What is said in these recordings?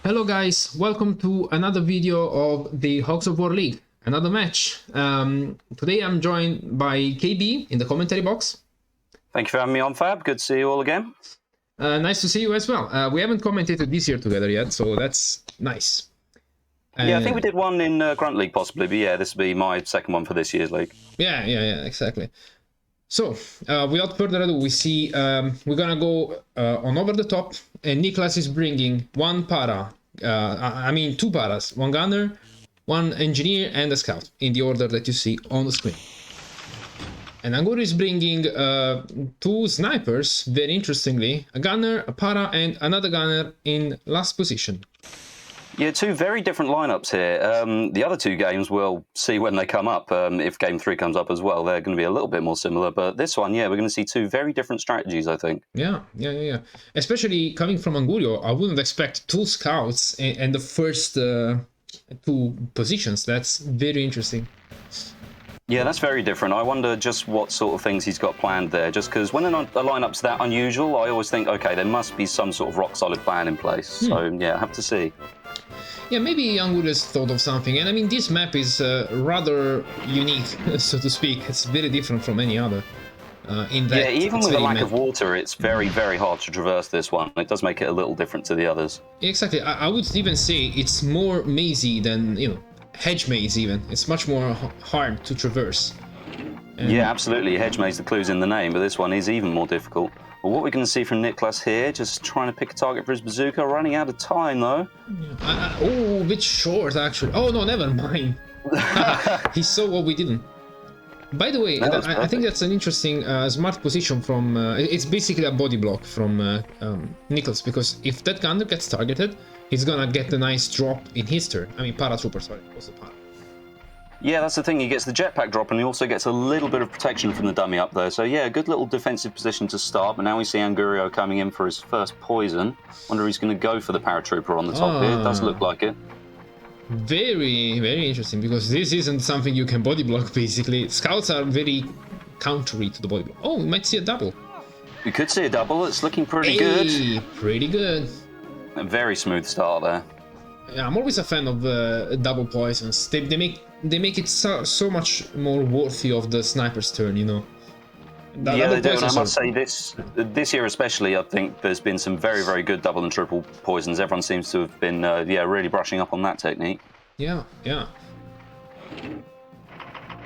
Hello guys, welcome to another video of the Hogs of War League, another match. Today I'm joined by KB in the commentary box. Thank you for having me on, Fab. Good to see you all again. Nice to see you as well. We haven't commentated this year together yet, so that's nice. Yeah, I think we did one in Grunt League possibly, but yeah, this will be my second one for this year's league. Yeah, exactly. So, without further ado, we see we're gonna go on over the top, and Niclas is bringing one para, two paras, one gunner, one engineer, and a scout, in the order that you see on the screen. And Angurio is bringing two snipers, very interestingly, a gunner, a para, and another gunner in last position. Yeah, two very different lineups here. The other two games we'll see when they come up. If Game 3 comes up as well, they're going to be a little bit more similar. But this one, yeah, we're going to see two very different strategies, I think. Yeah. Especially coming from Angurio, I wouldn't expect two scouts and the first two positions. That's very interesting. Yeah, that's very different. I wonder just what sort of things he's got planned there. Just because when a lineup's that unusual, I always think, okay, there must be some sort of rock-solid plan in place. So, yeah, I have to see. Yeah, maybe Angurio's thought of something. And I mean, this map is rather unique, so to speak. It's very different from any other. Yeah, even with the lack of water, it's very, very hard to traverse this one. It does make it a little different to the others. Exactly. I would even say it's more mazy than, hedge maze even. It's much more hard to traverse. Yeah, absolutely. Hedge maze, the clue's in the name, but this one is even more difficult. Well, what we're going to see from Niclas here, just trying to pick a target for his bazooka, running out of time though. Yeah. Oh, a bit short actually. Oh no, never mind. He saw what we didn't. By the way, I think that's an interesting smart position from... it's basically a body block from Niclas, because if that gunner gets targeted, he's gonna get a nice drop in his turn. I mean, paratrooper, sorry. What's the para? Yeah, that's the thing. He gets the jetpack drop, and he also gets a little bit of protection from the dummy up there. So yeah, a good little defensive position to start. But now we see Angurio coming in for his first poison. Wonder if he's going to go for the paratrooper on the top here. It does look like it. Very, very interesting, because this isn't something you can body block, basically. Scouts are very countery to the body block. Oh, we might see a double. We could see a double. It's looking pretty good. Pretty good. A very smooth start there. Yeah, I'm always a fan of double poisons. They make it so much more worthy of the sniper's turn, Yeah, they do, and I must say this year especially, I think there's been some very, very good double and triple poisons. Everyone seems to have been, really brushing up on that technique. Yeah.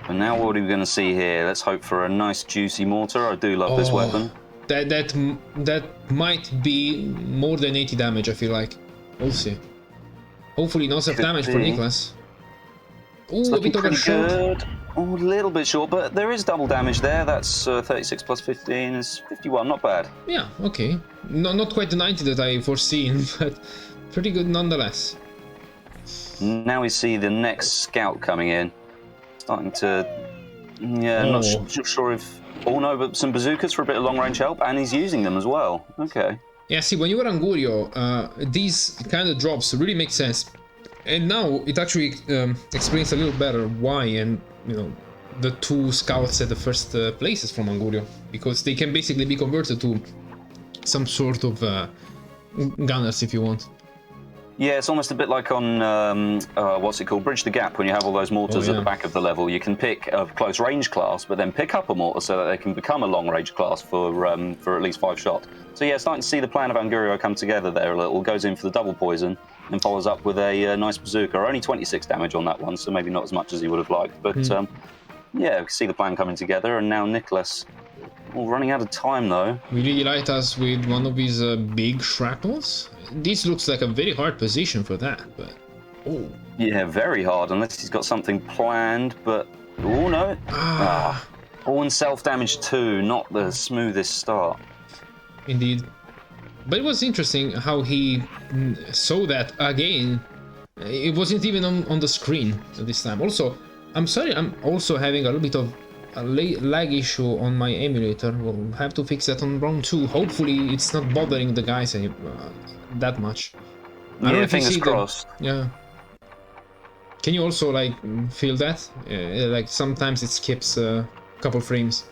And now what are we going to see here? Let's hope for a nice juicy mortar. I do love this weapon. That might be more than 80 damage, I feel like. We'll see. Hopefully no self-damage for Niclas. Ooh, a bit over short. Oh, a little bit short, but there is double damage there. That's 36 plus 15 is 51, not bad. Yeah, okay. No, not quite the 90 that I foreseen, but pretty good nonetheless. Now we see the next scout coming in. Starting to... Yeah, I'm not sure if... Oh no, but some bazookas for a bit of long-range help, and he's using them as well. Okay. Yeah, see, when you were Angurio, these kind of drops really make sense. And now it actually explains a little better why, and the two scouts at the first places from Angurio, because they can basically be converted to some sort of gunners if you want. Yeah, it's almost a bit like on what's it called, Bridge the Gap, when you have all those mortars at the back of the level. You can pick a close range class, but then pick up a mortar so that they can become a long range class for at least 5 shots. So yeah, starting to see the plan of Angurio come together there a little. Goes in for the double poison and follows up with a nice bazooka. Only 26 damage on that one, so maybe not as much as he would have liked. But yeah, we can see the plan coming together, and now Niclas running out of time though. We really light us with one of his big shrapnels. This looks like a very hard position for that, but yeah, very hard unless he's got something planned. But no, and self-damage too. Not the smoothest start. Indeed. But it was interesting how he saw that again. It wasn't even on the screen this time. Also, I'm sorry, I'm also having a little bit of a lag issue on my emulator. We'll have to fix that on round 2. Hopefully it's not bothering the guys that much. Yeah, fingers crossed. Yeah. Can you also feel that? Like sometimes it skips a couple frames.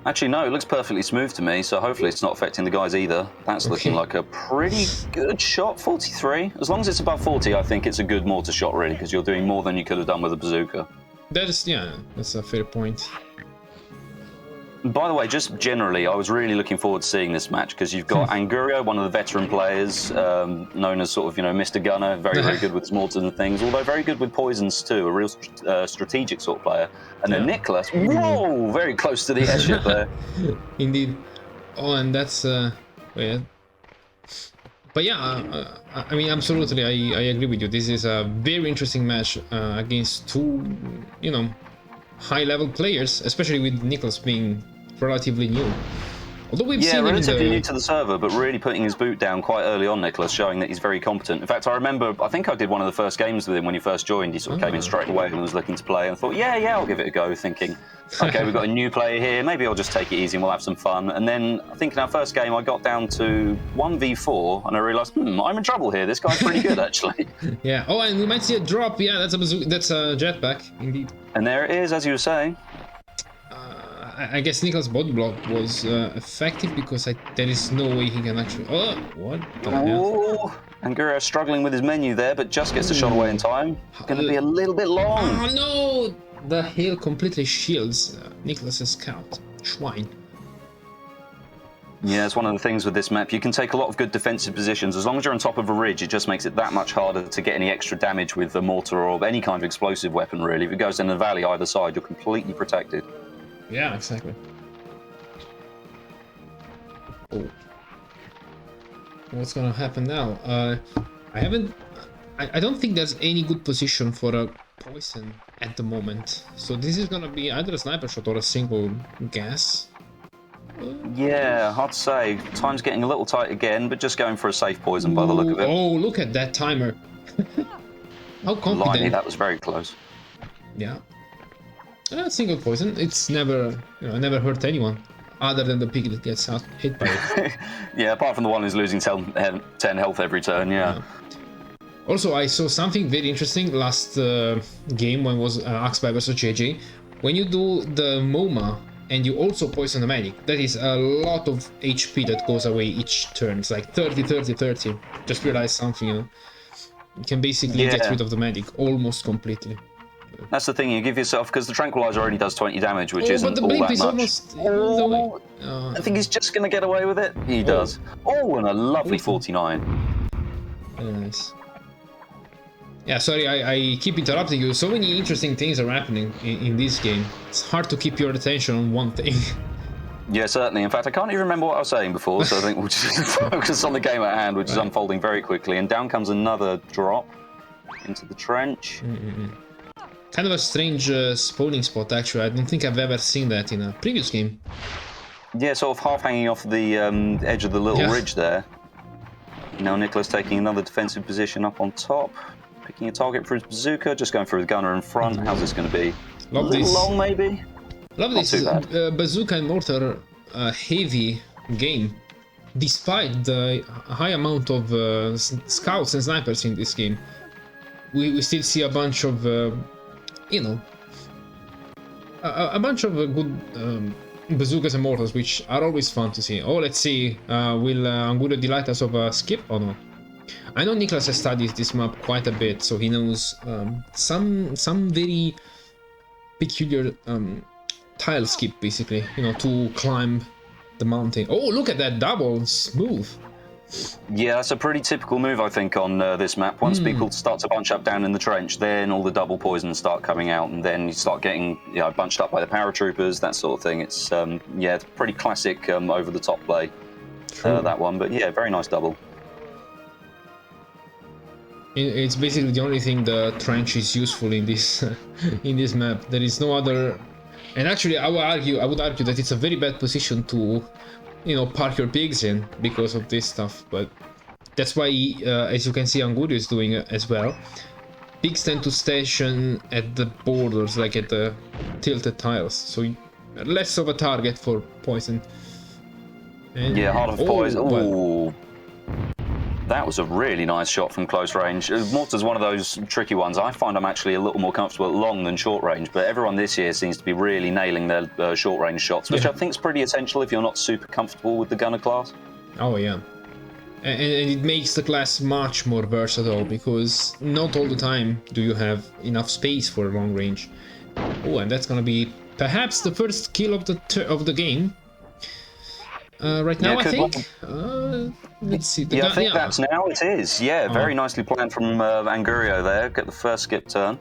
Actually, no, it looks perfectly smooth to me, so hopefully it's not affecting the guys either. That's looking like a pretty good shot, 43. As long as it's above 40, I think it's a good mortar shot, really, because you're doing more than you could have done with a bazooka. That is, yeah, that's a fair point. By the way, just generally, I was really looking forward to seeing this match because you've got Angurio, one of the veteran players, known as sort of, Mr. Gunner, very good with his mortars and things, although very good with poisons too, a real strategic sort of player. And then Niclas, whoa, very close to the airship there. Indeed. Oh, and that's, weird. But yeah, I mean, absolutely, I agree with you. This is a very interesting match against two, high-level players, especially with Niclas being relatively new. Although we've seen him relatively new to the server, but really putting his boot down quite early on, Niclas, showing that he's very competent. In fact, I remember, I think I did one of the first games with him when he first joined. He sort of came in straight away and was looking to play, and I thought, yeah, I'll give it a go, thinking, okay, we've got a new player here, maybe I'll just take it easy and we'll have some fun. And then I think in our first game, I got down to 1v4, and I realised, I'm in trouble here. This guy's pretty good, actually. Yeah. Oh, and we might see a drop. Yeah, that's a jetpack, indeed. And there it is, as you were saying. I guess Niclas' body block was effective because there is no way he can actually... Oh, what the hell? Angurio struggling with his menu there, but just gets the shot away in time. Going to be a little bit long. Oh, no! The hail completely shields Niclas' scout. Schwein. Yeah, it's one of the things with this map. You can take a lot of good defensive positions. As long as you're on top of a ridge, it just makes it that much harder to get any extra damage with a mortar or any kind of explosive weapon, really. If it goes in the valley either side, you're completely protected. Yeah, exactly. Oh. What's gonna happen now? I don't think there's any good position for a poison at the moment. So this is gonna be either a sniper shot or a single gas. Yeah, hard to say. Time's getting a little tight again, but just going for a safe poison by the look of it. Oh, look at that timer. How confident. Blimey, that was very close. Yeah. Single poison, it's never, never hurt anyone, other than the pig that gets hit by it. Yeah, apart from the one who's losing 10 health every turn, yeah. Also, I saw something very interesting last game when it was Axby versus JJ. When you do the MoMA and you also poison the medic, that is a lot of HP that goes away each turn. It's like 30, 30, 30. Just realize something, You can basically get rid of the medic almost completely. That's the thing, you give yourself, because the Tranquilizer already does 20 damage, which isn't all that much. Almost, I think he's just going to get away with it. He does. Oh, and a lovely 49. Very nice. Yeah, sorry, I keep interrupting you. So many interesting things are happening in this game. It's hard to keep your attention on one thing. Yeah, certainly. In fact, I can't even remember what I was saying before, so I think we'll just focus on the game at hand, which is unfolding very quickly. And down comes another drop into the trench. Kind of a strange spawning spot, actually. I don't think I've ever seen that in a previous game. Yeah, sort of half hanging off the edge of the little ridge there. Now Niclas taking another defensive position up on top. Picking a target for his bazooka, just going for the gunner in front. How's this going to be? Love a little this. long, maybe? Love this bazooka and mortar heavy game. Despite the high amount of scouts and snipers in this game, we still see a bunch of... a bunch of good bazookas and mortars, which are always fun to see. Oh, let's see, will Angurio delight us of a skip or no? I know Niclas has studied this map quite a bit, so he knows some very peculiar tile skip, basically, to climb the mountain. Oh, look at that double smooth. Yeah, that's a pretty typical move, I think, on this map. Once people start to bunch up down in the trench, then all the double poisons start coming out, and then you start getting bunched up by the paratroopers, that sort of thing. It's it's pretty classic over-the-top play, that one. But yeah, very nice double. It's basically the only thing the trench is useful in this in this map. There is no other, and actually, I would argue that it's a very bad position to park your pigs in because of this stuff, but that's why, as you can see, Angurio is doing it as well. Pigs tend to station at the borders, like at the tilted tiles, so less of a target for poison. And, yeah, heart of poison. Ooh. That was a really nice shot from close range. Mortar's one of those tricky ones. I find I'm actually a little more comfortable at long than short range, but everyone this year seems to be really nailing their short range shots, which I think is pretty essential if you're not super comfortable with the gunner class. Oh yeah, and it makes the class much more versatile because not all the time do you have enough space for long range. Oh, and that's gonna be perhaps the first kill of the game. Right now, I think. Let's see. I think that's now. It is. Yeah, very nicely planned from Angurio there. Get the first skip turn.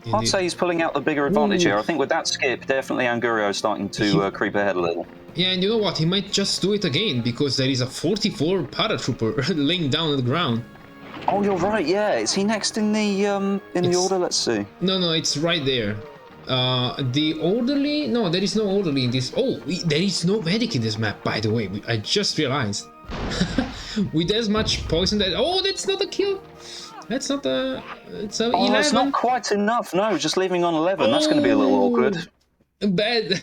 Indeed. I'd say he's pulling out the bigger advantage here. I think with that skip, definitely Angurio is starting to creep ahead a little. Yeah, and you know what? He might just do it again because there is a 44 paratrooper laying down on the ground. Oh, you're right. Yeah, is he next in the order? Let's see. No, it's right there. The orderly? No, there is no orderly in this. Oh, there is no medic in this map, by the way. I just realized. With as much poison that... Oh, that's not a kill. That's not a... It's a 11. That's not quite enough. No, just leaving on 11. That's going to be a little awkward. Bad.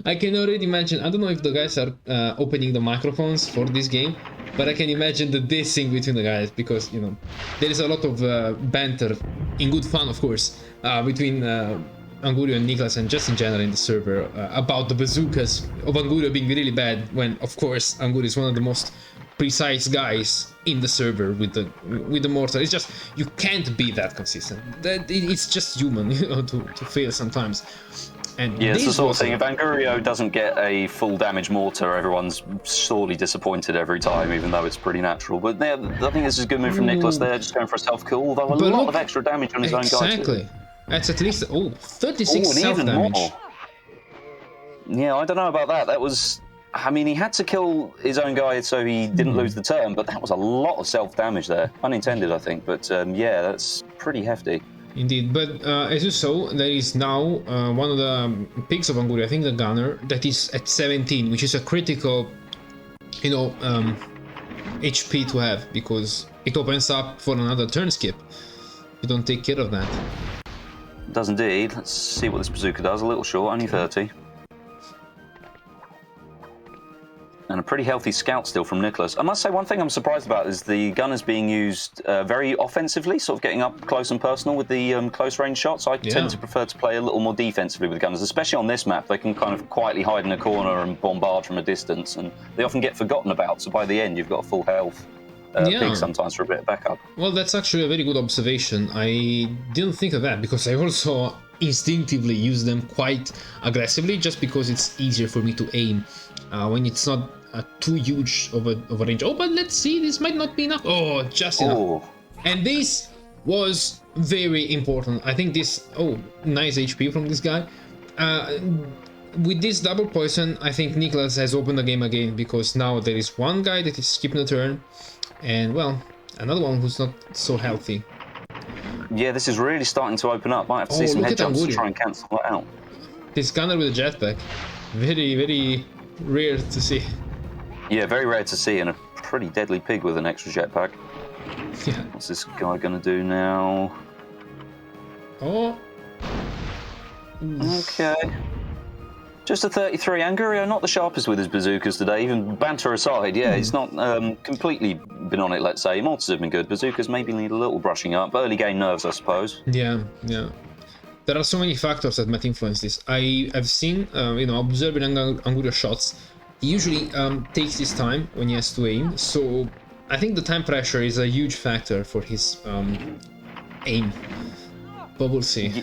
I can already imagine. I don't know if the guys are opening the microphones for this game, but I can imagine the dissing between the guys because, you know, there is a lot of banter, in good fun, of course, between... Angurio and Niclas and just in general in the server about the bazookas of Angurio being really bad when of course Angurio is one of the most precise guys in the server with the mortar. It's just you can't be that consistent. It's just human, you know, to fail sometimes. And yeah, it's the sort of thing. If Angurio doesn't get a full damage mortar, everyone's sorely disappointed every time, even though it's pretty natural. But I think this is a good move from Niclas there, just going for a self kill, although a lot of extra damage on his own guy. Exactly. That's at least 36 self-damage. Yeah, I don't know about that. That was... I mean, he had to kill his own guy so he didn't lose the turn, but that was a lot of self-damage there. Unintended, I think, but yeah, that's pretty hefty. Indeed, but as you saw, there is now one of the picks of Angurio, I think the gunner, that is at 17, which is a critical, you know, HP to have, because it opens up for another turn skip. You don't take care of that. It does indeed. Let's see what this bazooka does. A little short, only 30. And a pretty healthy scout still from Niclas. I must say, one thing I'm surprised about is the gun is being used very offensively, sort of getting up close and personal with the close-range shots. I tend to prefer to play a little more defensively with gunners, especially on this map. They can kind of quietly hide in a corner and bombard from a distance, and they often get forgotten about, so by the end you've got a full health. Pick sometimes for a bit of backup. Well, that's actually a very good observation. I didn't think of that because I also instinctively use them quite aggressively just because it's easier for me to aim when it's not too huge of a range. Oh, but let's see, this might not be enough. Oh, just enough. And this was very important. I think this... Oh, nice HP from this guy. With this double poison, I think Niclas has opened the game again because now there is one guy that is skipping a turn. And, well, another one who's not so healthy. Yeah, this is really starting to open up. Might have to see some head jumps to try and cancel that out. This gunner with a jetpack. Very, very rare to see. Yeah, very rare to see, and a pretty deadly pig with an extra jetpack. Yeah. What's this guy going to do now? Oh. Okay. Just a 33. Angurio not the sharpest with his bazookas today, even banter aside. Yeah, he's not completely been on it, let's say. Mortars have been good. Bazookas maybe need a little brushing up. Early game nerves, I suppose. Yeah. There are so many factors that might influence this. I've seen, observing Angurio shots. He usually takes his time when he has to aim, so I think the time pressure is a huge factor for his aim. But we'll see.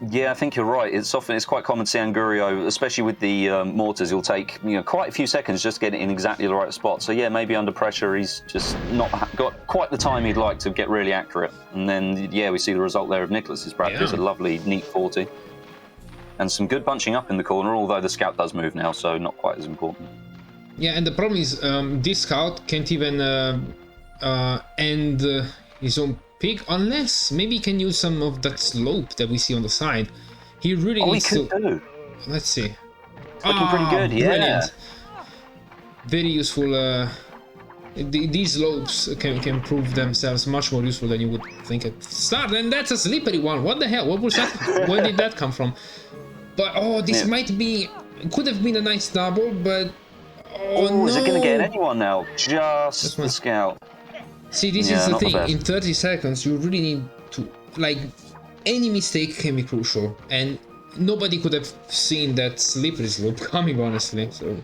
Yeah, I think you're right. It's quite common to see Angurio, especially with the mortars. He'll take quite a few seconds just to get it in exactly the right spot. So yeah, maybe under pressure he's just not got quite the time he'd like to get really accurate. And then yeah, we see the result there of Niclas's practice. A lovely, neat 40, and some good bunching up in the corner. Although the scout does move now, so not quite as important. Yeah, and the problem is this scout can't even end his own pick unless maybe he can use some of that slope that we see on the side. He really needs to. Let's see. Looking pretty good, yeah. Brilliant. Very useful. These slopes can prove themselves much more useful than you would think at the start. And that's a slippery one. What the hell? What was that? Where did that come from? But this might be. Could have been a nice double, but Oh, is it going to get no! anyone now? Just the scout. See, this is the thing. In 30 seconds, you really need to, like, any mistake can be crucial, and nobody could have seen that slippery slope coming, honestly. So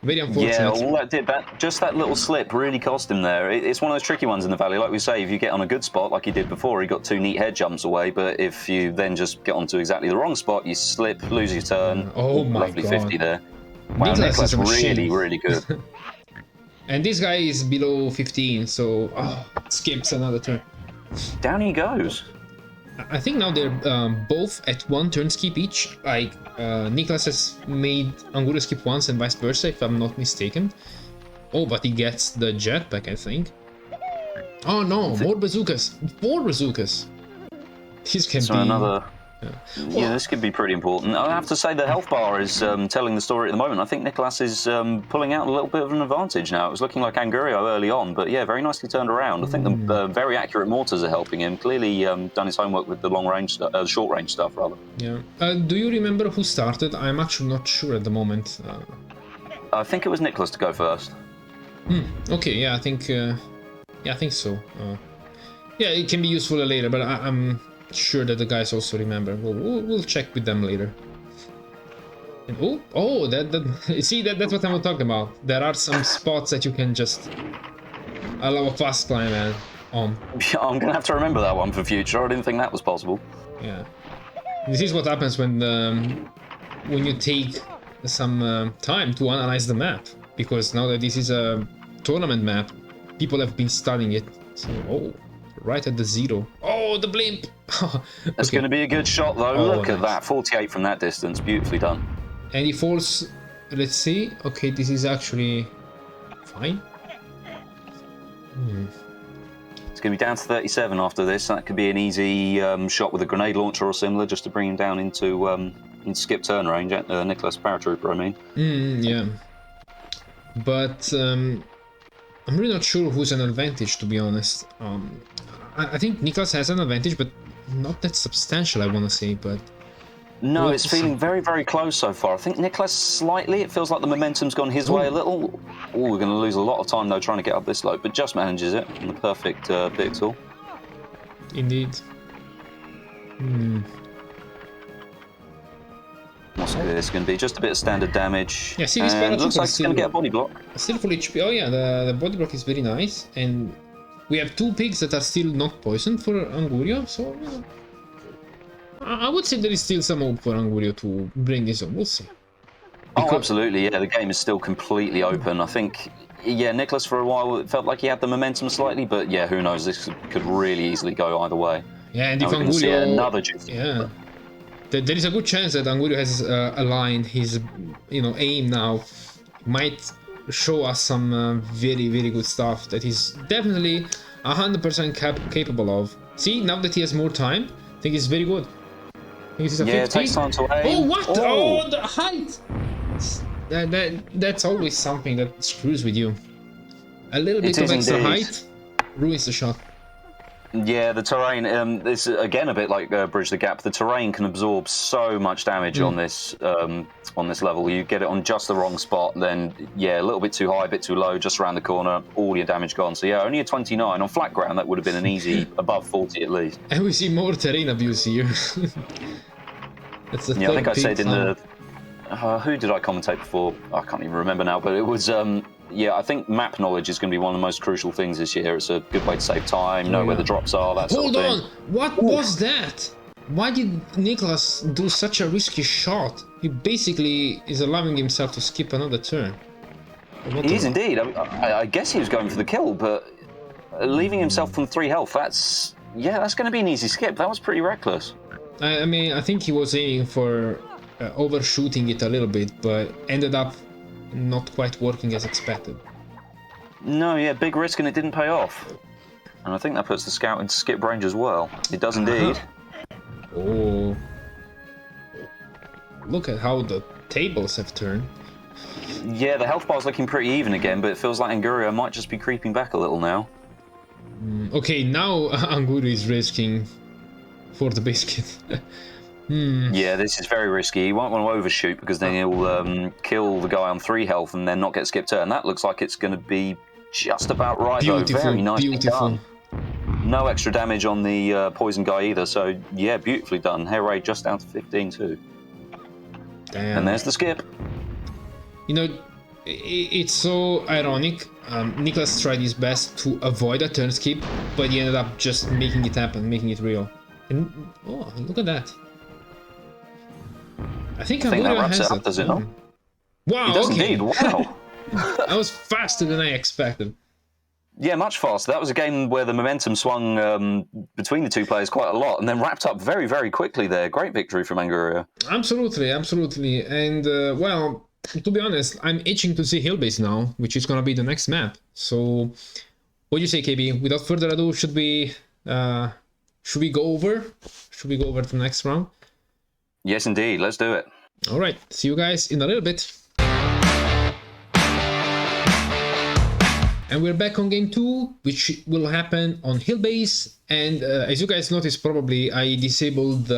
very unfortunate. Yeah, all that did, just that little slip really cost him there. It's one of those tricky ones in the valley. Like we say, if you get on a good spot, like he did before, he got 2 neat head jumps away. But if you then just get onto exactly the wrong spot, you slip, lose your turn. Oh my lovely God. 50 there. Wow, Niclas really, really good. And this guy is below 15, so skips another turn. Down he goes. I think now they're both at 1 turn skip each. Like Niclas has made Angurio skip once and vice versa, if I'm not mistaken. Oh, but he gets the jetpack, I think. Oh no, more bazookas! 4 bazookas! This can be... another... Yeah, this could be pretty important. I have to say the health bar is telling the story at the moment. I think Niclas is pulling out a little bit of an advantage now. It was looking like Angurio early on, but yeah, very nicely turned around. I think the very accurate mortars are helping him. Clearly done his homework with the short range stuff, rather. Yeah. Do you remember who started? I'm actually not sure at the moment. I think it was Niclas to go first. Okay, yeah, I think so. Yeah, it can be useful later, but I'm sure that the guys also remember. We'll check with them later. And see, that's what I'm talking about. There are some spots that you can just allow a fast climb on. Yeah, I'm gonna have to remember that one for future. I didn't think that was possible. Yeah, this is what happens when you take some time to analyze the map, because now that this is a tournament map, people have been studying it. So right at the 0. Oh, the blimp! That's going to be a good shot, though. Look at that, 48 from that distance, beautifully done. And he falls. Let's see. Okay, this is actually fine. It's going to be down to 37 after this. That could be an easy shot with a grenade launcher or similar, just to bring him down into skip turn range. Niclas paratrooper, I mean. Yeah. But I'm really not sure who's an advantage, to be honest. I think Niclas has an advantage, but not that substantial, I want to say. But no, it's feeling very, very close so far. I think Niclas slightly. It feels like the momentum's gone his way a little. Oh, we're going to lose a lot of time though trying to get up this slope, but just manages it on the perfect pixel. Indeed. What's this going to be? Just a bit of standard damage. Yeah, see, this looks like it's going to get a body block. Still full HP. Oh yeah, the body block is very nice, and we have 2 pigs that are still not poisoned for Angurio, so I would say there is still some hope for Angurio to bring this on. We'll see. Oh, absolutely. Yeah, the game is still completely open. I think, yeah, Niclas for a while it felt like he had the momentum slightly, but yeah, who knows? This could really easily go either way. Yeah, and if Angurio, see another juicy. Yeah, there is a good chance that Angurio has aligned his, aim now. Might show us some very, very good stuff that he's definitely 100% capable of. See, now that he has more time, I think it's very good. I think it's a 50. It takes time to aim. Oh, what? Oh, the height! That's always something that screws with you. A little bit of extra height ruins the shot. Yeah, the terrain, it's again a bit like Bridge the Gap. The terrain can absorb so much damage on this level. You get it on just the wrong spot, then yeah, a little bit too high, a bit too low, just around the corner, all your damage gone. So yeah, only a 29 on flat ground. That would have been an easy above 40 at least. And we see more terrain abuse here. That's the I think I said in the who did I commentate before? I can't even remember now, but it was yeah, I think map knowledge is going to be one of the most crucial things this year. It's a good way to save time, know where the drops are, that sort of thing. Hold on! What was that? Why did Niclas do such a risky shot? He basically is allowing himself to skip another turn. He is indeed. I guess he was going for the kill, but leaving himself on 3 health, that's going to be an easy skip. That was pretty reckless. I mean, I think he was aiming for overshooting it a little bit, but ended up not quite working as expected. No, yeah, big risk and it didn't pay off. And I think that puts the scout into skip range as well. It does indeed. Oh. Look at how the tables have turned. Yeah, the health bar's looking pretty even again, but it feels like Angurio might just be creeping back a little now. Okay, now Angurio is risking for the biscuit. Yeah, this is very risky. You won't want to overshoot because then you'll kill the guy on 3 health and then not get skip turn. That looks like it's going to be just about right, Beautiful, though. Very nicely beautiful. done. No extra damage on the poison guy either, so yeah, beautifully done. Hair rate just down to 15 too. Damn. And there's the skip. You know, it's so ironic. Niclas tried his best to avoid a turn skip, but he ended up just making it happen, making it real. And oh, look at that! I think that Angurio wraps has it up, does it not? Wow, It does okay. indeed. Wow. That was faster than I expected. Yeah, much faster. That was a game where the momentum swung between the two players quite a lot and then wrapped up very, very quickly there. Great victory from Angurio. Absolutely, absolutely. And, well, to be honest, I'm itching to see Hillbase now, which is going to be the next map. So, what do you say, KB? Without further ado, should we go over? Should we go over to the next round? Yes, indeed. Let's do it. All right. See you guys in a little bit. And we're back on game 2, which will happen on Hillbase. And as you guys noticed, probably I disabled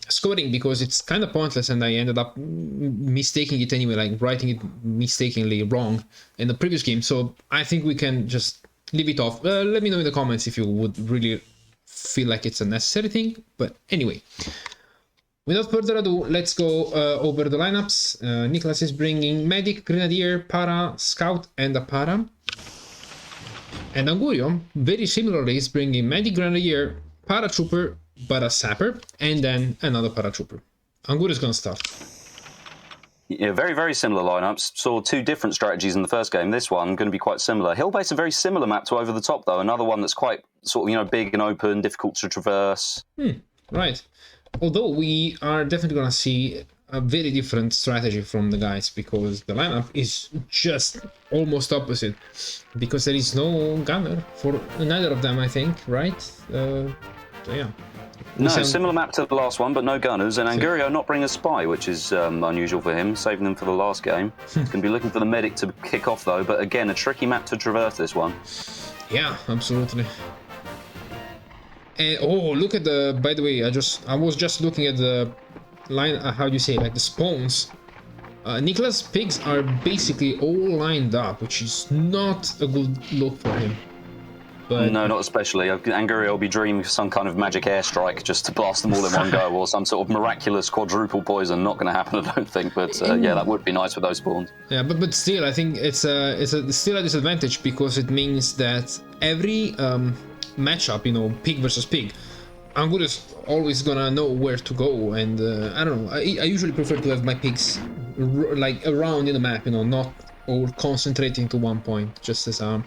scoring because it's kind of pointless, and I ended up mistaking it anyway, like writing it mistakenly wrong in the previous game. So I think we can just leave it off. Let me know in the comments if you would really feel like it's a necessary thing. But anyway, without further ado, let's go over the lineups. Niclas is bringing Medic, Grenadier, Para, Scout, and a Para. And Angurio, very similarly, is bringing Medic, Grenadier, Paratrooper, but a Sapper, and then another Paratrooper. Angurio's gonna start. Yeah, very, very similar lineups. Saw 2 different strategies in the first game. This one going to be quite similar. Hillbase, a very similar map to Over the Top, though. Another one that's quite sort of, big and open, difficult to traverse. Right. Although we are definitely gonna see a very different strategy from the guys, because the lineup is just almost opposite, because there is no gunner for neither of them, I think, right? So yeah. No, similar map to the last one, but no gunners, and Angurio not bring a spy, which is unusual for him, saving them for the last game. He's going to be looking for the medic to kick off, though, but again, a tricky map to traverse, this one. Yeah, absolutely. And oh, look at the, by the way, I was just looking at the line, how do you say, like the spawns. Niclas' pigs are basically all lined up, which is not a good look for him. But no, not especially. Angurio will be dreaming of some kind of magic airstrike just to blast them all in one go, or some sort of miraculous quadruple poison. Not going to happen, I don't think. But yeah, that would be nice with those spawns. Yeah, but still, I think it's still a disadvantage, because it means that every matchup, pig versus pig, Angurio's always gonna know where to go, and I don't know. I usually prefer to have my pigs like around in the map, not all concentrating to one point, just as a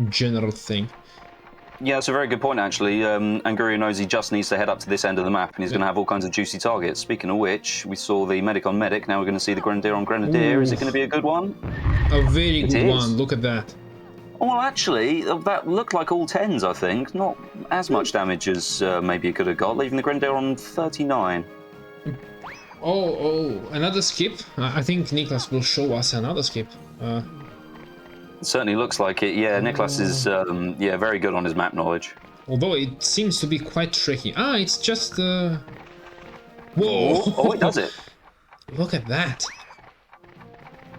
general thing. Yeah, it's a very good point, actually. Angurio knows he just needs to head up to this end of the map, and he's going to have all kinds of juicy targets. Speaking of which, we saw the medic on medic. Now we're going to see the grenadier on grenadier. Ooh. Is it going to be a good one? A very good one. Look at that. Well, actually, that looked like all 10s, I think. Not as much damage as maybe it could have got, leaving the grenadier on 39. Oh, another skip? I think Niclas will show us another skip. It certainly looks like it. Yeah, Niclas is very good on his map knowledge. Although it seems to be quite tricky. It's just... Whoa! Oh, it does it. Look at that.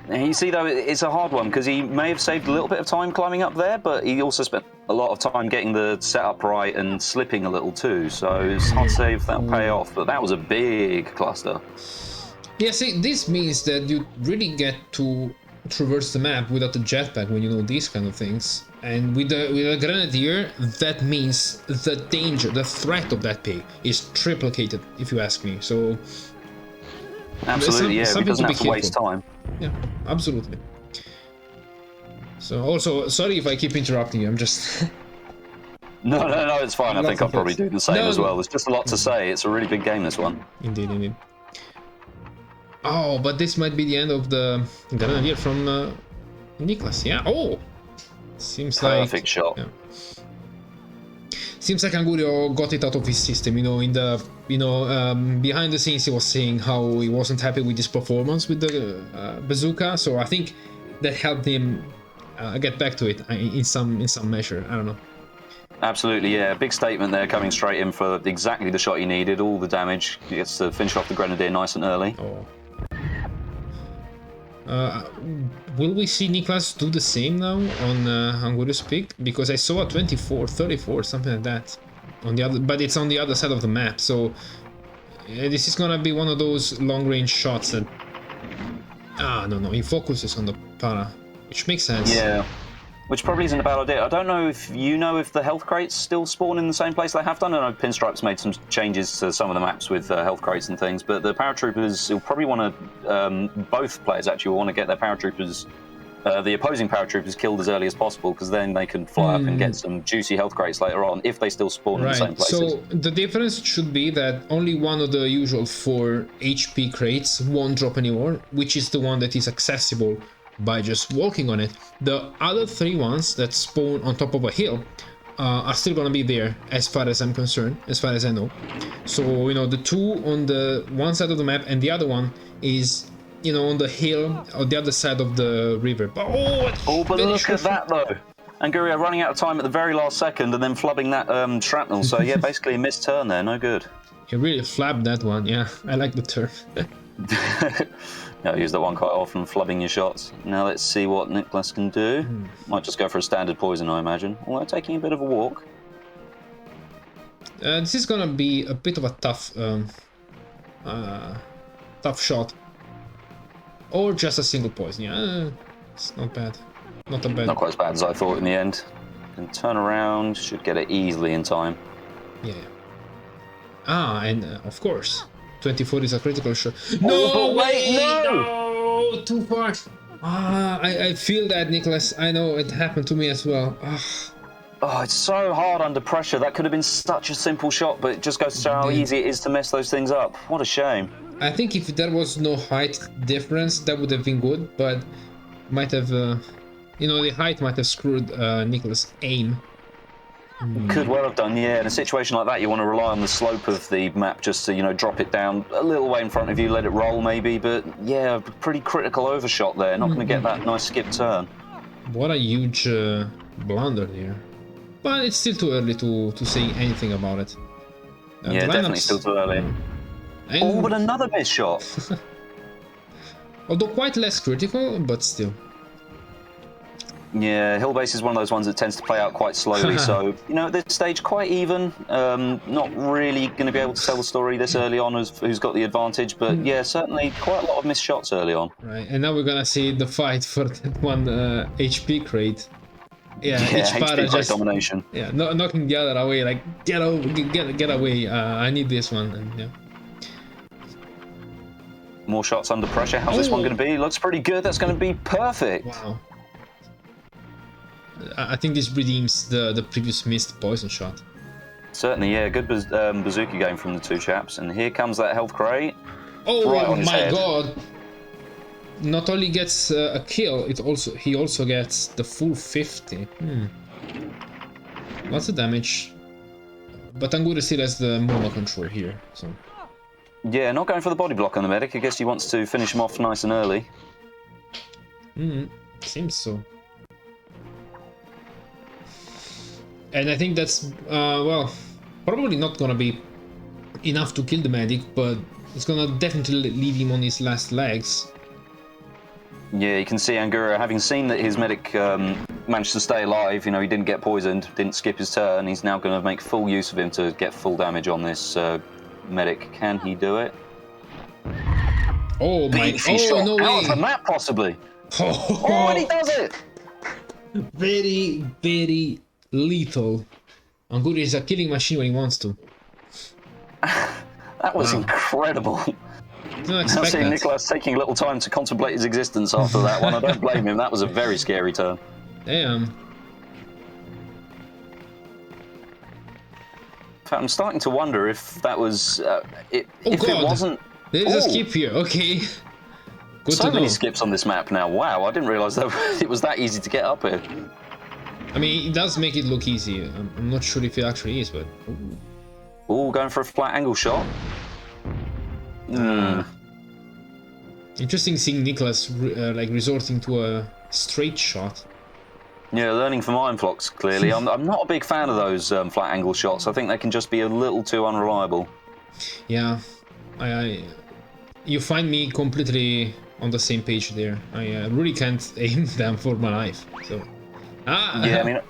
You see, though, it's a hard one, because he may have saved a little bit of time climbing up there, but he also spent a lot of time getting the setup right and slipping a little too, so it's hard to say if that'll pay off, but that was a big cluster. Yeah, see, this means that you really get to traverse the map without a jetpack when you know these kind of things. And with a grenadier, that means the danger, the threat of that pig is triplicated, if you ask me. So absolutely, yeah, he doesn't have to waste time. Yeah, absolutely. So also, sorry if I keep interrupting you, I'm just... No, it's fine. I think I'll probably do the same as well. There's just a lot to say. It's a really big game, this one. Indeed. Oh, but this might be the end of the grenadier from Niclas. Yeah. Oh, seems like perfect shot. Yeah. Seems like Angurio got it out of his system. In the behind the scenes, he was saying how he wasn't happy with his performance with the bazooka. So I think that helped him get back to it in some measure. I don't know. Absolutely, yeah. Big statement there, coming straight in for exactly the shot he needed. All the damage. He gets to finish off the Grenadier nice and early. Oh. Will we see Niclas do the same now on Angurio's pick? Because I saw a 24, 34, something like that. On the other, but it's on the other side of the map, so this is gonna be one of those long-range shots that... no, he focuses on the para, which makes sense. Yeah. Which probably isn't a bad idea. I don't know if you know if the health crates still spawn in the same place they have done. I know Pinstripe's made some changes to some of the maps with health crates and things, but the paratroopers will probably want to, both players actually will want to get their paratroopers, the opposing paratroopers killed as early as possible, because then they can fly up and get some juicy health crates later on if they still spawn in the same places. So the difference should be that only one of the usual 4 HP crates won't drop anymore, which is the one that is accessible by just walking on it. The other 3 ones that spawn on top of a hill are still gonna be there, as far as I'm concerned, as far as I know. So, you know, the 2 on the one side of the map and the other one is, you know, on the hill on the other side of the river. But but look at that though. Angurio running out of time at the very last second and then flubbing that shrapnel. So yeah, basically a missed turn there, no good. He really flabbed that one, yeah. I like the turn. Yeah, I use that one quite often, flubbing your shots. Now let's see what Niclas can do. Might just go for a standard poison, I imagine. Although taking a bit of a walk. This is gonna be a bit of a tough shot. Or just a single poison, yeah. It's not bad. Not a bad. Not quite as bad as I thought in the end. Can turn around, should get it easily in time. Yeah. And of course, 24 is a critical shot. No, wait, no! Too far. I feel that, Niclas. I know it happened to me as well. Oh, it's so hard under pressure. That could have been such a simple shot, but it just goes to show how easy it is to mess those things up. What a shame. I think if there was no height difference, that would have been good, but might have, you know, the height might have screwed Niclas' aim. Could well have done, yeah. In a situation like that, you want to rely on the slope of the map just to, you know, drop it down a little way in front of you, let it roll maybe, but yeah, pretty critical overshot there. Not going to get that nice skip turn. What a huge blunder here. But it's still too early to say anything about it. Yeah, definitely still too early. Oh, but another missed shot. Although quite less critical, but still. Yeah, hill base is one of those ones that tends to play out quite slowly, so, you know, at this stage, quite even. Not really going to be able to tell the story this early on as who's got the advantage, but yeah, certainly quite a lot of missed shots early on. Right, and now we're going to see the fight for that one HP crate. Yeah, each HP crate domination. Yeah, knocking the other away, like, get away, I need this one, and yeah. More shots under pressure. How's this one going to be? Looks pretty good. That's going to be perfect. Wow. I think this redeems the previous missed poison shot. Certainly, yeah. Good bazooka game from the 2 chaps. And here comes that health crate. Oh right on his head. God! Not only gets a kill, he also gets the full 50. Lots of damage. But Angurio still has the mono control here, so... Yeah, not going for the body block on the medic. I guess he wants to finish him off nice and early. Seems so. And I think that's, well, probably not gonna be enough to kill the medic, but it's gonna definitely leave him on his last legs. Yeah, you can see Angurio, having seen that his medic managed to stay alive, you know, he didn't get poisoned, didn't skip his turn, he's now going to make full use of him to get full damage on this medic. Can he do it? Oh my... Oh, no way! Out of the map, possibly! Oh, and he does it! Very, very lethal. Angurio is a killing machine when he wants to. That was incredible. Now seeing Niclas taking a little time to contemplate his existence after that one, I don't blame him. That was a very scary turn. Damn. In fact, I'm starting to wonder if that was... if it wasn't... There's a skip here, okay. Good so to know. many skips on this map now. Wow, I didn't realise that it was that easy to get up here. I mean, it does make it look easy. I'm not sure if it actually is, but... Ooh, going for a flat angle shot. Interesting seeing Niclas like resorting to a straight shot. Yeah, learning from Iron Flocks, clearly. I'm not a big fan of those flat angle shots. I think they can just be a little too unreliable. Yeah, you find me completely on the same page there. I really can't aim them for my life. So, Yeah,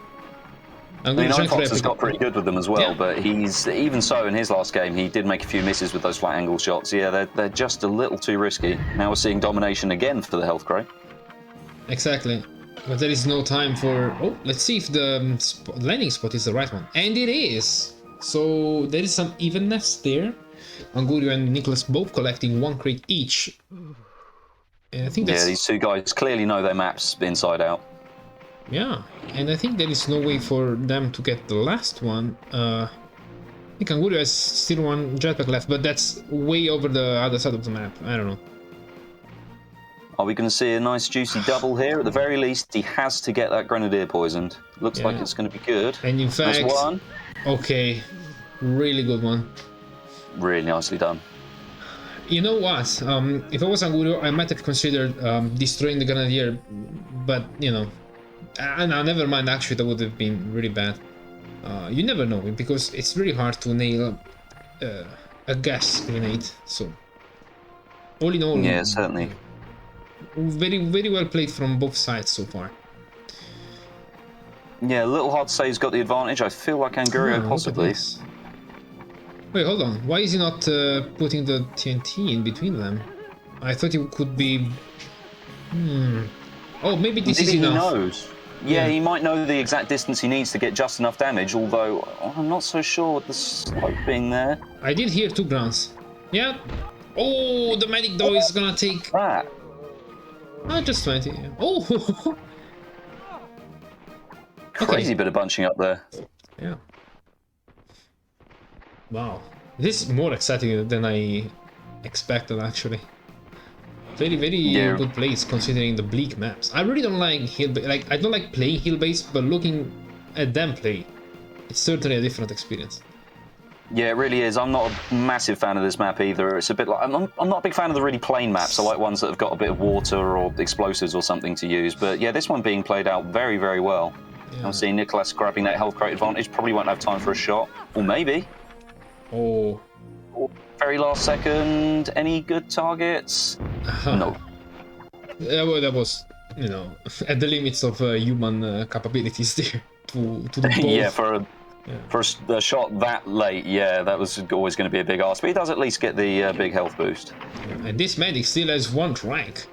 I mean, Iron Fox has got pretty good with them as well, yeah. But he's even so in his last game he did make a few misses with those flat angle shots. Yeah, they're just a little too risky. Now we're seeing domination again for the health crate. Exactly, but there is no time for. Oh, let's see if the landing spot is the right one, and it is. So there is some evenness there. Angurio and Niclas both collecting 1 crate each. And I think that's... Yeah, these two guys clearly know their maps inside out. Yeah, and I think there is no way for them to get the last one. I think Angurio has still 1 jetpack left, but that's way over the other side of the map. I don't know. Are we going to see a nice juicy double here? At the very least, he has to get that grenadier poisoned. Looks like it's going to be good. And in fact, nice one. Okay, really good one. Really nicely done. You know what? If I was Angurio, I might have considered destroying the grenadier, but you know, no, never mind. Actually, that would have been really bad. You never know, because it's really hard to nail a gas grenade. So, all in all, yeah, certainly. Very, very well played from both sides so far. Yeah, a little hard to say who's got the advantage. I feel like Angurio possibly. Wait, hold on. Why is he not putting the TNT in between them? I thought it could be... Oh, maybe this is enough. He knows. Yeah, he might know the exact distance he needs to get just enough damage, although I'm not so sure with the slope being there. I did hear 2 grunts. Yeah. Oh, the medic though is gonna take... That. Just 20. Oh! Crazy bit of bunching up there. Yeah. Wow. This is more exciting than I expected, actually. Very, very good plays considering the bleak maps. I really don't like hill base. Like, I don't like playing hill base, but looking at them play, it's certainly a different experience. Yeah, it really is. I'm not a massive fan of this map either. It's a bit like I'm not a big fan of the really plain maps. I like ones that have got a bit of water or explosives or something to use. But yeah, this one being played out very, very well. Yeah. I'm seeing Niclas grabbing that health crate advantage. Probably won't have time for a shot, or maybe. Oh. Very last second. Any good targets? No. Well, that was, you know, at the limits of human capabilities there to do both. Yeah, for a shot that late, yeah, that was always going to be a big ask. But he does at least get the big health boost. And this medic still has 1 rank.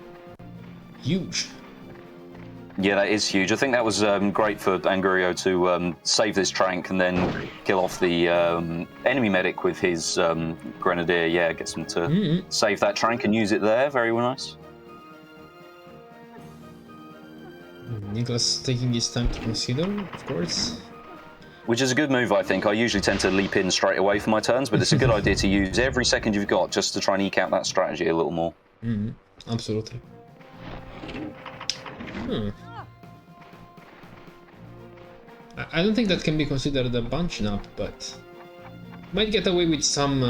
Huge. Yeah, that is huge. I think that was great for Angurio to save this trank and then kill off the enemy medic with his grenadier. Yeah, gets him to save that trank and use it there. Very nice. Niclas taking his time to consider, of course. Which is a good move, I think. I usually tend to leap in straight away for my turns, but it's a good idea to use every second you've got just to try and eke out that strategy a little more. Absolutely. I don't think that can be considered a bunching up, but might get away with some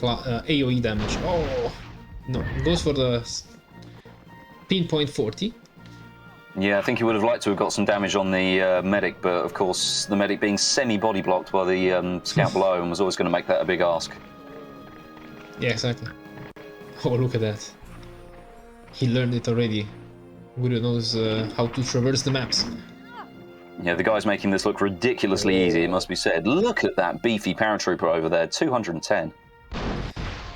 AoE damage. Oh no, goes for the pinpoint 40. Yeah, I think he would have liked to have got some damage on the medic, but of course the medic being semi-body blocked by the scout below him was always going to make that a big ask. Yeah, exactly. Oh, look at that. He learned it already. Angurio knows how to traverse the maps. Yeah, the guy's making this look ridiculously easy, it must be said. Look at that beefy paratrooper over there, 210.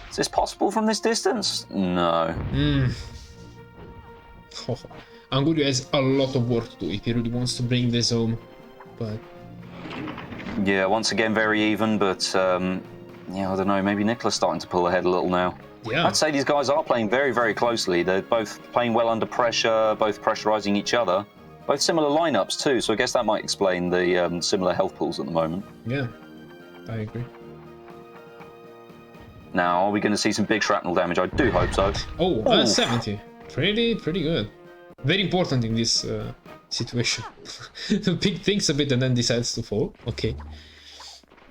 Is this possible from this distance? No. Oh, Angurio has a lot of work to do if he really wants to bring this home, but... Yeah, once again very even, but yeah, I don't know, maybe Niclas starting to pull ahead a little now. Yeah. I'd say these guys are playing very, very closely. They're both playing well under pressure, both pressurizing each other. Both similar lineups too, so I guess that might explain the similar health pools at the moment. Yeah, I agree. Now, are we going to see some big shrapnel damage? I do hope so. Oh, 70. Pretty good. Very important in this situation. The pig thinks a bit and then decides to fall. Okay.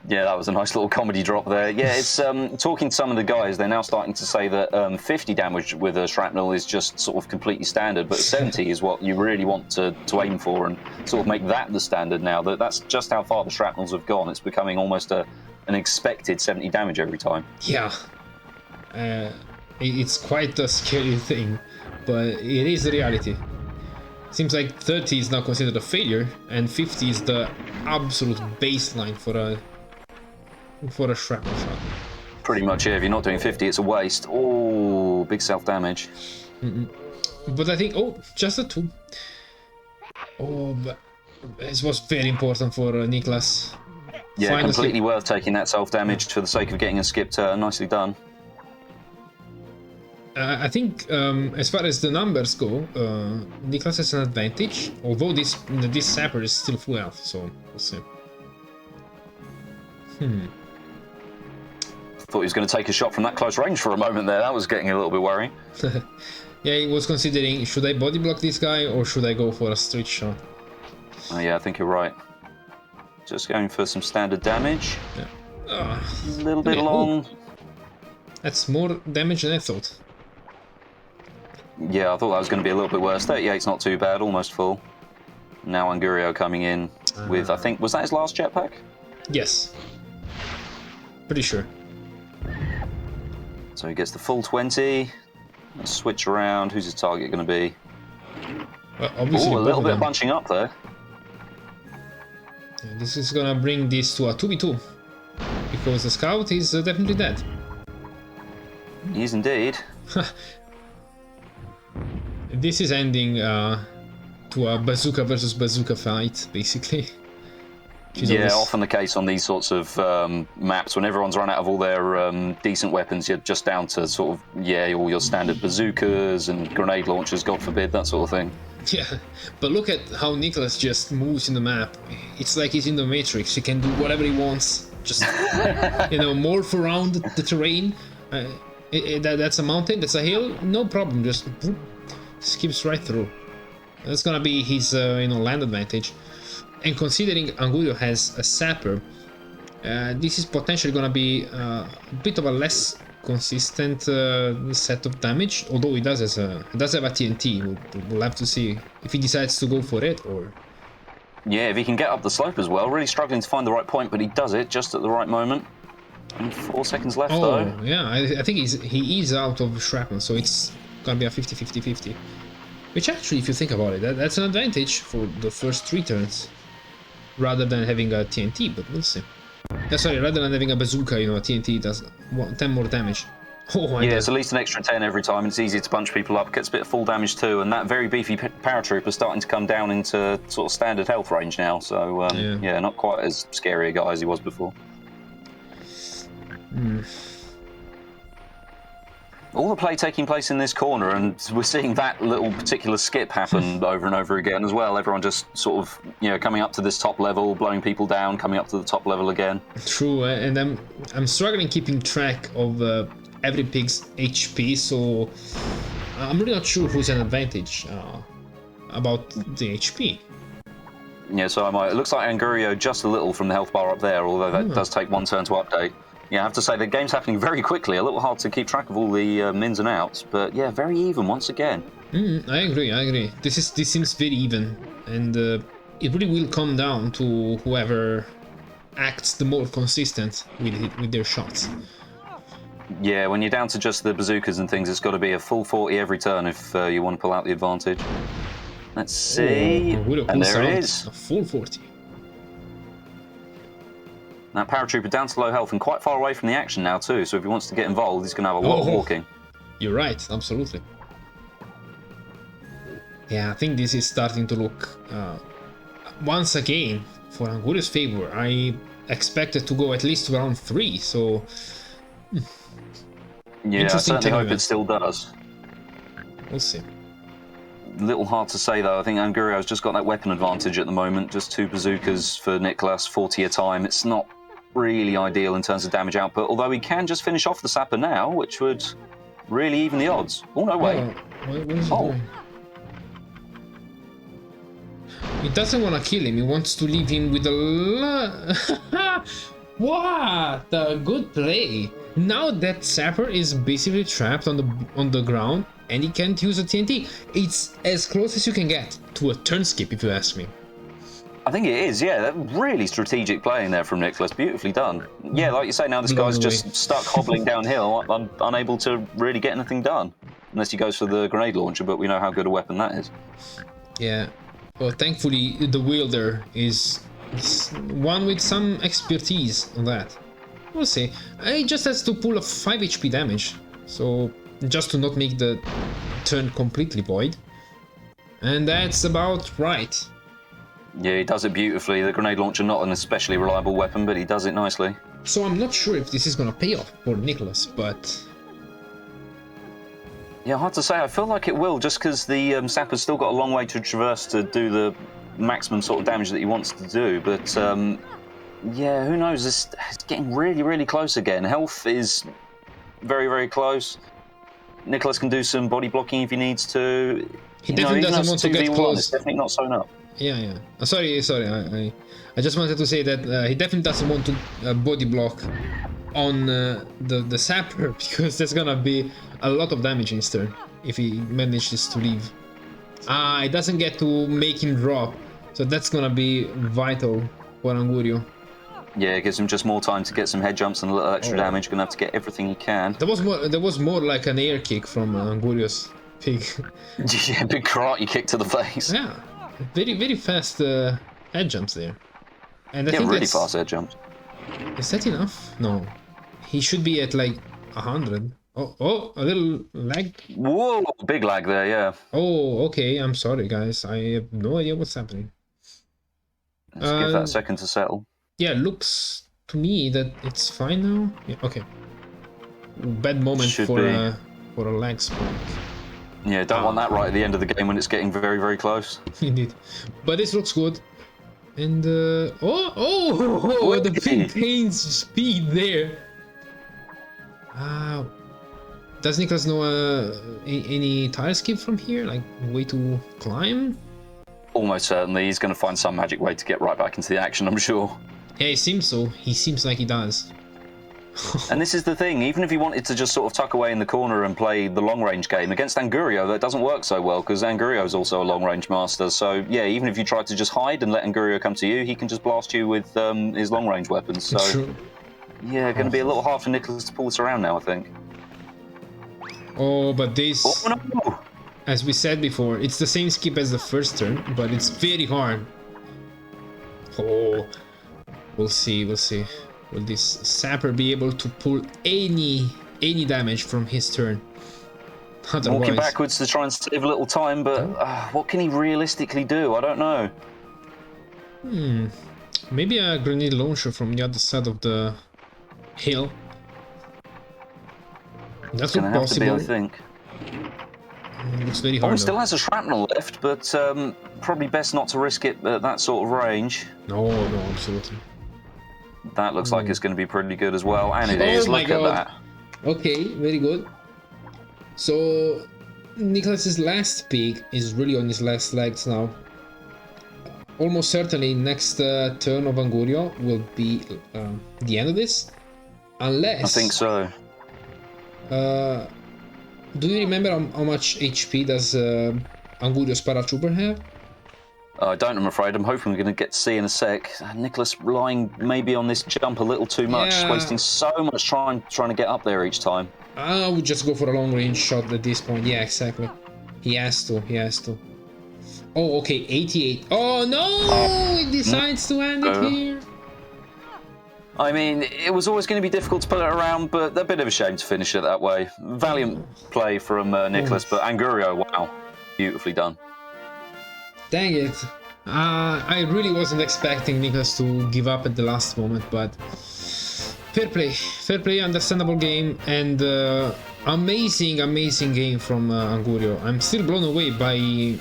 Yeah, that was a nice little comedy drop there. Yeah, it's talking to some of the guys, they're now starting to say that 50 damage with a shrapnel is just sort of completely standard, but 70 is what you really want to aim for and sort of make that the standard now. That's just how far the shrapnels have gone. It's becoming almost an expected 70 damage every time. Yeah. It's quite a scary thing, but it is the reality. Seems like 30 is now considered a failure, and 50 is the absolute baseline for a shrapnel shot. Pretty much, yeah. If you're not doing 50, it's a waste. Oh, big self-damage. But I think, just a 2. Oh, but this was very important for Niclas. Yeah, Finally. Completely worth taking that self-damage for the sake of getting a skip turn. Nicely done. I think, as far as the numbers go, Niclas has an advantage, although this sapper is still full health, so we'll see. Thought he was going to take a shot from that close range for a moment there. That was getting a little bit worrying. Yeah, he was considering, should I body block this guy or should I go for a straight shot? Oh yeah, I think you're right. Just going for some standard damage. Yeah. A little bit long. That's more damage than I thought. Yeah, I thought that was going to be a little bit worse. 38's not too bad, almost full. Now Angurio coming in with, I think, was that his last jetpack? Yes. Pretty sure. So he gets the full 20. Let's switch around. Who's his target going to be? Well, obviously, a little bit of bunching up there. Yeah, this is gonna bring this to a 2v2. Because the scout is definitely dead. He is indeed. This is ending to a bazooka versus bazooka fight, basically. Yeah, often the case on these sorts of maps, when everyone's run out of all their decent weapons, you're just down to sort of, all your standard bazookas and grenade launchers, God forbid, that sort of thing. Yeah, but look at how Niclas just moves in the map. It's like he's in the Matrix. He can do whatever he wants. Just, morph around the terrain. That's a mountain, that's a hill, no problem. Just skips right through. That's gonna be his, land advantage. And considering Angurio has a sapper, this is potentially gonna be a bit of a less consistent set of damage. Although he does have a TNT. We'll have to see if he decides to go for it or. Yeah, if he can get up the slope as well. Really struggling to find the right point, but he does it just at the right moment. And 4 seconds left though. Oh yeah, I think he is out of shrapnel, so it's gonna be a 50-50-50. Which actually, if you think about it, that's an advantage for the first 3 turns. Rather than having a TNT, but we'll see. Sorry, rather than having a bazooka, a TNT does 10 more damage. Oh, yeah, it's at least an extra 10 every time. It's easy to punch people up, gets a bit of full damage too, and that very beefy paratrooper starting to come down into sort of standard health range now, so yeah, not quite as scary a guy as he was before. All the play taking place in this corner, and we're seeing that little particular skip happen over and over again as well. Everyone just sort of, coming up to this top level, blowing people down, coming up to the top level again. True, and I'm struggling keeping track of every pig's HP, so I'm really not sure who's an advantage about the HP. Yeah, so it looks like Angurio just a little from the health bar up there, although that does take 1 turn to update. Yeah, I have to say the game's happening very quickly. A little hard to keep track of all the ins and outs, but yeah, very even once again. I agree. This seems very even, and it really will come down to whoever acts the more consistent with their shots. Yeah, when you're down to just the bazookas and things, it's got to be a full 40 every turn if you want to pull out the advantage. Let's see, and there it is. A full 40. That paratrooper down to low health and quite far away from the action now too, so if he wants to get involved, he's going to have a lot of walking. You're right, absolutely. Yeah, I think this is starting to look, once again, for Angurio's favor. I expected to go at least to round 3, so... Yeah, I certainly hope it still does. We'll see. Little hard to say though. I think Angurio's just got that weapon advantage at the moment. Just 2 bazookas for Niclas, 40 a time. It's not really ideal in terms of damage output, although he can just finish off the sapper now, which would really even the odds. Oh, no way. What is he doing? He doesn't want to kill him, he wants to leave him with a What a good play! Now that Sapper is basically trapped on the ground and he can't use a TNT. It's as close as you can get to a turn skip, if you ask me. I think it is, yeah. Really strategic playing there from Niclas. Beautifully done. Yeah, like you say, now this guy's just stuck hobbling downhill, unable to really get anything done. Unless he goes for the grenade launcher, but we know how good a weapon that is. Yeah. Well, thankfully, the wielder is one with some expertise on that. We'll see. He just has to pull a 5 HP damage, so just to not make the turn completely void. And that's about right. Yeah, he does it beautifully. The grenade launcher, not an especially reliable weapon, but he does it nicely. So I'm not sure if this is gonna pay off for Niclas, but... Yeah, hard to say. I feel like it will, just because the Sapper's still got a long way to traverse to do the maximum sort of damage that he wants to do. But, yeah, who knows? It's getting really, really close again. Health is very, very close. Niclas can do some body blocking if he needs to. He definitely doesn't want to get close. It's definitely not sewn up. Yeah. Sorry. I just wanted to say that he definitely doesn't want to body block on the Sapper, because there's gonna be a lot of damage in his turn if he manages to leave. It doesn't get to make him drop, so that's gonna be vital for Angurio. Yeah, it gives him just more time to get some head jumps and a little extra damage. Gonna have to get everything he can. There was more like an air kick from Angurio's pig. Yeah, big karate kick to the face. Yeah, very, very fast head jumps there. And I think really fast head jumps. Is that enough? No. He should be at like 100. Oh, a little lag. Whoa, big lag there, yeah. Oh, okay. I'm sorry, guys. I have no idea what's happening. Let's give that a second to settle. Yeah, looks to me that it's fine now. Yeah, okay. Bad moment for a lag spike. Yeah, don't want that right at the end of the game when it's getting very, very close. Indeed. But this looks good. And the big pain's speed there. Does Niclas know any tire skip from here? Like way to climb? Almost certainly. He's going to find some magic way to get right back into the action, I'm sure. Yeah, it seems so. He seems like he does. And this is the thing, even if he wanted to just sort of tuck away in the corner and play the long-range game, against Angurio, that doesn't work so well, because Angurio is also a long-range master. So, yeah, even if you try to just hide and let Angurio come to you, he can just blast you with his long-range weapons. So, true. Yeah, going to be a little hard for Niclas to pull this around now, I think. Oh, but this... Oh, no! As we said before, it's the same skip as the first turn, but it's very hard. Oh, we'll see. Will this Sapper be able to pull any damage from his turn? Otherwise... Walking backwards to try and save a little time, but what can he realistically do? I don't know. Maybe a grenade launcher from the other side of the hill. That's not possible. I think. Looks very hard. Still has a shrapnel left, but probably best not to risk it at that sort of range. No, absolutely. That looks like it's going to be pretty good as well, and it is. Look at that. Okay, very good. So, Niclas's last pig is really on his last legs now. Almost certainly, next turn of Angurio will be the end of this, unless. I think so. Do you remember how much HP does Angurio's paratrooper have? I don't, I'm afraid. I'm hoping we're going to get to see in a sec. Niclas relying maybe on this jump a little too much, wasting so much trying to get up there each time. I would just go for a long-range shot at this point. Yeah, exactly. He has to. Oh, okay, 88. Oh, no! He decides to end it here. I mean, it was always going to be difficult to put it around, but a bit of a shame to finish it that way. Valiant play from Niclas, but Angurio, wow, beautifully done. Dang it. I really wasn't expecting Niclas to give up at the last moment, but fair play, understandable game, and amazing game from Angurio. I'm still blown away by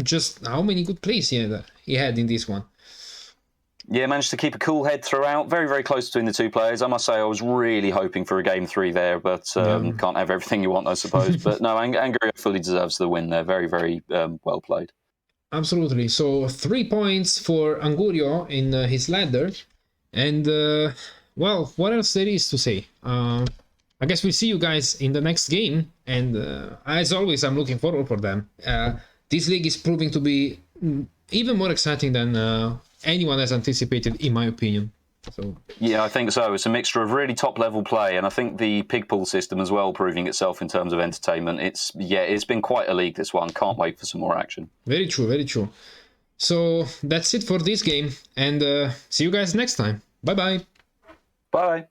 just how many good plays he had in this one. Yeah, managed to keep a cool head throughout. Very, very close between the two players. I must say, I was really hoping for a game 3 there, but can't have everything you want, I suppose. But no, Angurio fully deserves the win there. Very, very well played. Absolutely. So 3 points for Angurio in his ladder. And well, what else there is to say? I guess we'll see you guys in the next game, and as always, I'm looking forward for them. This league is proving to be even more exciting than anyone has anticipated, in my opinion. So yeah, I think so. It's a mixture of really top-level play, and I think the pig pool system as well, proving itself in terms of entertainment. It's been quite a league, this one. Can't wait for some more action. Very true, very true. So that's it for this game, and see you guys next time. Bye bye. Bye.